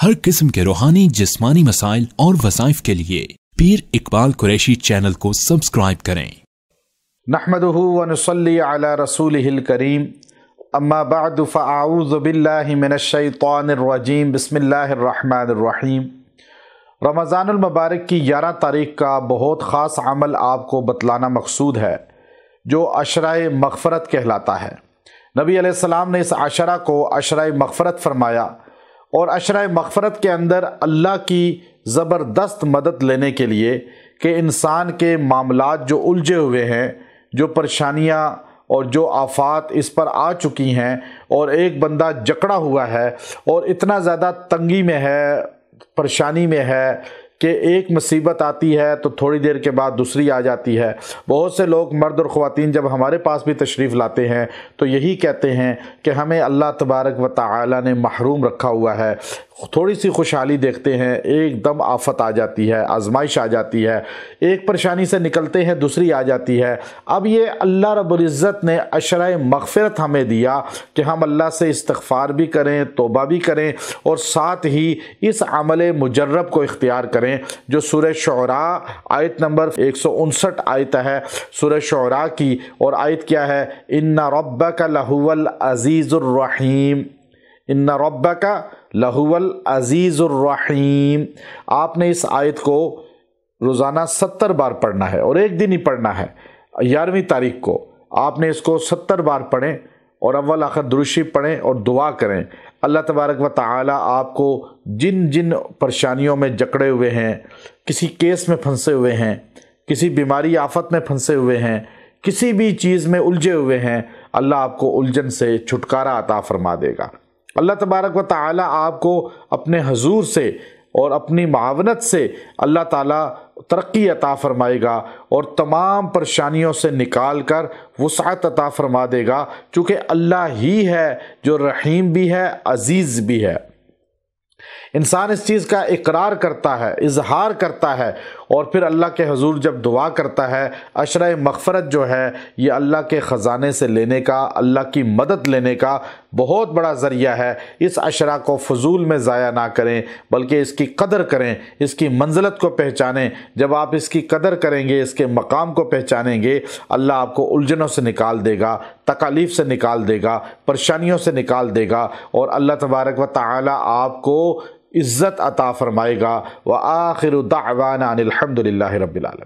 ہر قسم کے روحانی جسمانی مسائل اور وظائف کے لیے پیر اقبال قریشی چینل کو سبسکرائب کریں۔ نحمدہ ونصلی علی رسولہ الکریم، اما بعد فاعوذ باللہ من الشیطان الرجیم، بسم اللہ الرحمن الرحیم۔ رمضان المبارک کی 11 تاریخ کا بہت خاص عمل آپ کو بتلانا مقصود ہے جو عشرہ مغفرت کہلاتا ہے۔ نبی علیہ السلام نے اس عشرہ کو عشرہ مغفرت فرمایا، اور عشرہ مغفرت کے اندر اللہ کی زبردست مدد لینے کے لیے کہ انسان کے معاملات جو الجھے ہوئے ہیں، جو پریشانیاں اور جو آفات اس پر آ چکی ہیں، اور ایک بندہ جکڑا ہوا ہے اور اتنا زیادہ تنگی میں ہے، پریشانی میں ہے کہ ایک مصیبت آتی ہے تو تھوڑی دیر کے بعد دوسری آ جاتی ہے۔ بہت سے لوگ مرد اور خواتین جب ہمارے پاس بھی تشریف لاتے ہیں تو یہی کہتے ہیں کہ ہمیں اللہ تبارک و تعالی نے محروم رکھا ہوا ہے۔ تھوڑی سی خوشحالی دیکھتے ہیں، ایک دم آفت آ جاتی ہے، آزمائش آ جاتی ہے، ایک پریشانی سے نکلتے ہیں دوسری آ جاتی ہے۔ اب یہ اللہ رب العزت نے عشرہ مغفرت ہمیں دیا کہ ہم اللہ سے استغفار بھی کریں، توبہ بھی کریں، اور ساتھ ہی اس عمل مجرب کو اختیار کریں جو سورہ شعراء آیت نمبر 159 آیت ہے سورہ شعراء کی، اور آیت کیا ہے؟ ان ربک لہو العزیز الرحیم، ان ربک لہو العزیز الرحیم۔ آپ نے اس آیت کو روزانہ 70 بار پڑھنا ہے، اور ایک دن ہی پڑھنا ہے۔ 11ویں تاریخ کو آپ نے اس کو 70 بار پڑھیں، اور اول آخر درود شریف پڑھیں اور دعا کریں۔ اللہ تبارک و تعالی آپ کو جن جن پریشانیوں میں جکڑے ہوئے ہیں، کسی کیس میں پھنسے ہوئے ہیں، کسی بیماری آفت میں پھنسے ہوئے ہیں، کسی بھی چیز میں الجھے ہوئے ہیں، اللہ آپ کو الجھن سے چھٹکارا عطا فرما دے گا۔ اللہ تبارک و تعالی آپ کو اپنے حضور سے اور اپنی معاونت سے اللہ تعالیٰ ترقی عطا فرمائے گا، اور تمام پریشانیوں سے نکال کر وسعت عطا فرما دے گا، چونکہ اللہ ہی ہے جو رحیم بھی ہے، عزیز بھی ہے۔ انسان اس چیز کا اقرار کرتا ہے، اظہار کرتا ہے، اور پھر اللہ کے حضور جب دعا کرتا ہے، عشرہ مغفرت جو ہے یہ اللہ کے خزانے سے لینے کا، اللہ کی مدد لینے کا بہت بڑا ذریعہ ہے۔ اس عشرہ کو فضول میں ضائع نہ کریں، بلکہ اس کی قدر کریں، اس کی منزلت کو پہچانیں۔ جب آپ اس کی قدر کریں گے، اس کے مقام کو پہچانیں گے، اللہ آپ کو الجھنوں سے نکال دے گا، تکالیف سے نکال دے گا، پریشانیوں سے نکال دے گا، اور اللہ تبارک و تعالی آپ کو عزت عطا فرمائے گا۔ وآخر دعوانا ان الحمد للہ رب العالمین۔